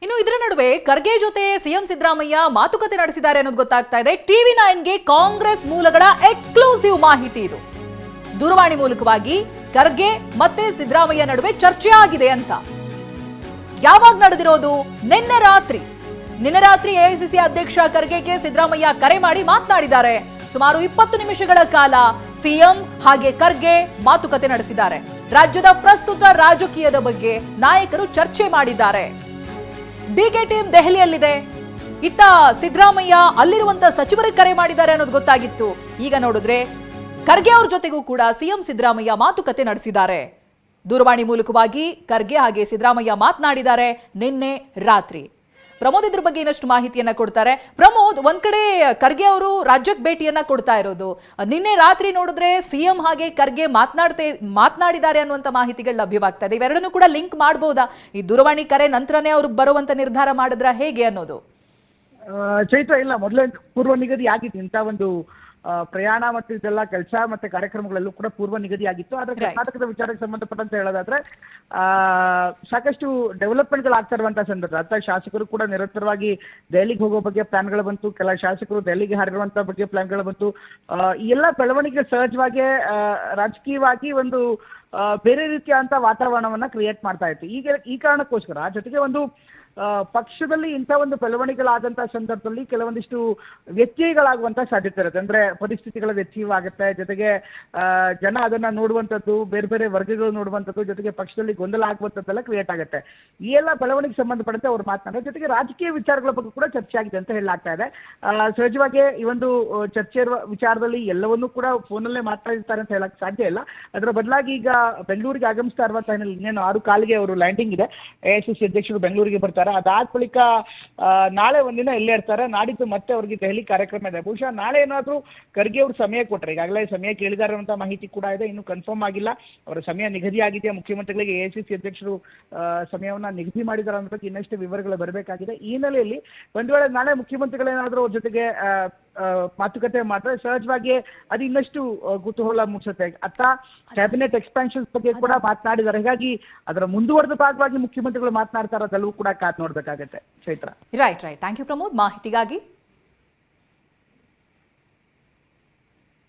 ಇನ್ನು ಇದರ ನಡುವೆ ಖರ್ಗೆ ಜೊತೆ ಸಿಎಂ ಸಿದ್ದರಾಮಯ್ಯ ಮಾತುಕತೆ ನಡೆಸಿದ್ದಾರೆ ಅನ್ನೋದು ಗೊತ್ತಾಗ್ತಾ ಇದೆ. TV9ಗೆ ಕಾಂಗ್ರೆಸ್ ಮೂಲಗಳ ಎಕ್ಸ್ಕ್ಲೂಸಿವ್ ಮಾಹಿತಿ ಇದು. ದೂರವಾಣಿ ಮೂಲಕವಾಗಿ ಖರ್ಗೆ ಮತ್ತೆ ಸಿದ್ದರಾಮಯ್ಯ ನಡುವೆ ಚರ್ಚೆ ಆಗಿದೆ ಅಂತ. ಯಾವಾಗ ನಡೆದಿರೋದು? ನಿನ್ನೆ ರಾತ್ರಿ ಎಐಸಿಸಿ ಅಧ್ಯಕ್ಷ ಖರ್ಗೆಗೆ ಸಿದ್ದರಾಮಯ್ಯ ಕರೆ ಮಾಡಿ ಮಾತನಾಡಿದ್ದಾರೆ. ಸುಮಾರು 20 ನಿಮಿಷಗಳ ಕಾಲ ಸಿಎಂ ಹಾಗೆ ಖರ್ಗೆ ಮಾತುಕತೆ ನಡೆಸಿದ್ದಾರೆ. ರಾಜ್ಯದ ಪ್ರಸ್ತುತ ರಾಜಕೀಯದ ಬಗ್ಗೆ ನಾಯಕರು ಚರ್ಚೆ ಮಾಡಿದ್ದಾರೆ. ಡಿಕೆ ಟೀಮ್ ದೆಹಲಿಯಲ್ಲಿದೆ. ಇತ್ತ ಸಿದ್ದರಾಮಯ್ಯ ಅಲ್ಲಿರುವಂತ ಸಚಿವರಿಗೆ ಕರೆ ಮಾಡಿದ್ದಾರೆ ಅನ್ನೋದು ಗೊತ್ತಾಗಿತ್ತು. ಈಗ ನೋಡಿದ್ರೆ ಖರ್ಗೆ ಅವ್ರ ಜೊತೆಗೂ ಕೂಡ ಸಿಎಂ ಸಿದ್ದರಾಮಯ್ಯ ಮಾತುಕತೆ ನಡೆಸಿದ್ದಾರೆ. ದೂರವಾಣಿ ಮೂಲಕವಾಗಿ ಖರ್ಗೆ ಹಾಗೆ ಸಿದ್ದರಾಮಯ್ಯ ಮಾತನಾಡಿದ್ದಾರೆ ನಿನ್ನೆ ರಾತ್ರಿ. ಪ್ರಮೋದ್ ಇದ್ರ ಬಗ್ಗೆ ಇನ್ನಷ್ಟು ಮಾಹಿತಿಯನ್ನ ಕೊಡ್ತಾರೆ. ಪ್ರಮೋದ್, ಒಂದ್ ಕಡೆ ಖರ್ಗೆ ಅವರು ರಾಜ್ಯಕ್ಕೆ ಭೇಟಿಯನ್ನ ಕೊಡ್ತಾ ಇರೋದು, ನಿನ್ನೆ ರಾತ್ರಿ ನೋಡಿದ್ರೆ ಸಿಎಂ ಹಾಗೆ ಖರ್ಗೆ ಮಾತನಾಡಿದ್ದಾರೆ ಅನ್ನುವಂತ ಮಾಹಿತಿಗಳು ಲಭ್ಯವಾಗ್ತಾ ಇದೆ. ಇವೆರಡನ್ನೂ ಕೂಡ ಲಿಂಕ್ ಮಾಡಬಹುದಾ? ಈ ದೂರವಾಣಿ ಕರೆ ನಂತರನೇ ಅವ್ರು ಬರುವಂತ ನಿರ್ಧಾರ ಮಾಡಿದ್ರ ಹೇಗೆ ಅನ್ನೋದು? ಚೈತ್ರ, ಇಲ್ಲ, ಮೊದಲೇ ಪೂರ್ವ ನಿಗದಿ ಆಗಿತ್ತು ಇಂಥ ಒಂದು ಪ್ರಯಾಣ ಮತ್ತು ಇದೆಲ್ಲ ಕೆಲಸ ಮತ್ತೆ ಕಾರ್ಯಕ್ರಮಗಳೆಲ್ಲೂ ಕೂಡ ಪೂರ್ವ ನಿಗದಿ ಆಗಿತ್ತು. ಆದ್ರೆ ಕರ್ನಾಟಕದ ವಿಚಾರಕ್ಕೆ ಸಂಬಂಧಪಟ್ಟಂತೆ ಹೇಳೋದಾದ್ರೆ ಸಾಕಷ್ಟು ಡೆವಲಪ್ಮೆಂಟ್ಗಳು ಆಗ್ತಾ ಇರುವಂತಹ ಸಂದರ್ಭ. ಅಂತ ಶಾಸಕರು ಕೂಡ ನಿರಂತರವಾಗಿ ದೆಹಲಿಗೆ ಹೋಗೋ ಬಗ್ಗೆ ಪ್ಲಾನ್ಗಳು ಬಂತು. ಕೆಲ ಶಾಸಕರು ದೆಹಲಿಗೆ ಹಾರಿರುವಂತಹ ಬಗ್ಗೆ ಪ್ಲಾನ್ಗಳು ಬಂತು. ಈ ಎಲ್ಲ ಬೆಳವಣಿಗೆ ಸಹಜವಾಗಿ ರಾಜಕೀಯವಾಗಿ ಒಂದು ಬೇರೆ ರೀತಿಯಾದಂತ ವಾತಾವರಣವನ್ನ ಕ್ರಿಯೇಟ್ ಮಾಡ್ತಾ ಇತ್ತು. ಈಗ ಈ ಕಾರಣಕ್ಕೋಸ್ಕರ ಜೊತೆಗೆ ಒಂದು ಪಕ್ಷದಲ್ಲಿ ಇಂಥ ಒಂದು ಬೆಳವಣಿಗೆಗಳಾದಂತಹ ಸಂದರ್ಭದಲ್ಲಿ ಕೆಲವೊಂದಿಷ್ಟು ವ್ಯತ್ಯಯಗಳಾಗುವಂತ ಸಾಧ್ಯತೆ ಇರುತ್ತೆ. ಅಂದ್ರೆ ಪರಿಸ್ಥಿತಿಗಳ ವ್ಯತ್ಯಯವಾಗುತ್ತೆ. ಜೊತೆಗೆ ಜನ ಅದನ್ನ ನೋಡುವಂಥದ್ದು, ಬೇರೆ ಬೇರೆ ವರ್ಗಗಳು ನೋಡುವಂಥದ್ದು, ಜೊತೆಗೆ ಪಕ್ಷದಲ್ಲಿ ಗೊಂದಲ ಆಗುವಂಥದ್ದೆಲ್ಲ ಕ್ರಿಯೇಟ್ ಆಗುತ್ತೆ. ಈ ಎಲ್ಲ ಬೆಳವಣಿಗೆ ಸಂಬಂಧಪಟ್ಟಂತೆ ಅವ್ರು ಮಾತನಾಡೋದು, ಜೊತೆಗೆ ರಾಜಕೀಯ ವಿಚಾರಗಳ ಬಗ್ಗೆ ಕೂಡ ಚರ್ಚೆ ಆಗಿದೆ ಅಂತ ಹೇಳಲಾಗ್ತಾ ಇದೆ. ಸಹಜವಾಗಿ ಈ ಒಂದು ಚರ್ಚೆ ಇರುವ ವಿಚಾರದಲ್ಲಿ ಎಲ್ಲವನ್ನೂ ಕೂಡ ಫೋನಲ್ಲೇ ಮಾತನಾಡಿರ್ತಾರೆ ಅಂತ ಹೇಳಕ್ ಸಾಧ್ಯ ಇಲ್ಲ. ಅದರ ಬದಲಾಗಿ ಈಗ ಬೆಂಗಳೂರಿಗೆ ಆಗಮಿಸ್ತಾ ಇರುವಂತಹ ಇನ್ನೇನು 6:15ಗೆ ಅವರು ಲ್ಯಾಂಡಿಂಗ್ ಇದೆ. ಎಐಸಿಸಿ ಅಧ್ಯಕ್ಷರು ಬೆಂಗಳೂರಿಗೆ ಬರ್ತಾರೆ. ಅದಾದ ಬಳಿಕ ನಾಳೆ ಒಂದಿನ ಇಲ್ಲೇ ಇರ್ತಾರೆ. ನಾಡಿದ್ದು ಮತ್ತೆ ಅವ್ರಿಗೆ ದೆಹಲಿ ಕಾರ್ಯಕ್ರಮ ಇದೆ. ಬಹುಶಃ ನಾಳೆ ಏನಾದ್ರೂ ಖರ್ಗೆ ಅವರು ಸಮಯ ಕೊಟ್ಟರೆ, ಈಗಾಗಲೇ ಸಮಯ ಕೇಳಿದ್ದಾರೆ ಅನ್ನುವಂತ ಮಾಹಿತಿ ಕೂಡ ಇದೆ. ಇನ್ನು ಕನ್ಫರ್ಮ್ ಆಗಿಲ್ಲ, ಅವರ ಸಮಯ ನಿಗದಿ ಆಗಿದೆಯಾ, ಮುಖ್ಯಮಂತ್ರಿಗಳಿಗೆ ಎಐಸಿಸಿ ಅಧ್ಯಕ್ಷರು ಸಮಯವನ್ನ ನಿಗದಿ ಮಾಡಿದ್ದಾರೆ ಅನ್ನೋ ಬಗ್ಗೆ ಇನ್ನಷ್ಟು ವಿವರಗಳು ಬರಬೇಕಾಗಿದೆ. ಈ ಹಿನ್ನೆಲೆಯಲ್ಲಿ ಒಂದ್ ವೇಳೆ ನಾಳೆ ಮುಖ್ಯಮಂತ್ರಿಗಳೇನಾದ್ರೂ ಅವ್ರ ಜೊತೆಗೆ ಮಾತುಕತೆ ಮಾಡಿದ್ರೆ ಸಹಜವಾಗಿ ಅದು ಇನ್ನಷ್ಟು ಕುತೂಹಲ ಮೂಡಿಸುತ್ತೆ. ಅತ್ತ ಕ್ಯಾಬಿನೆಟ್ ಎಕ್ಸ್ಪಾನ್ಷನ್ ಬಗ್ಗೆ ಕೂಡ ಮಾತನಾಡಿದ್ದಾರೆ. ಹೀಗಾಗಿ ಅದರ ಮುಂದುವರೆದ ಭಾಗವಾಗಿ ಮುಖ್ಯಮಂತ್ರಿಗಳು ಮಾತನಾಡ್ತಾ ಇರೋದೆಲ್ಲವೂ ಕೂಡ ಕಾದ್ ನೋಡ್ಬೇಕಾಗತ್ತೆ. Chaitra, right. Thank you Pramod ಮಾಹಿತಿಗಾಗಿ.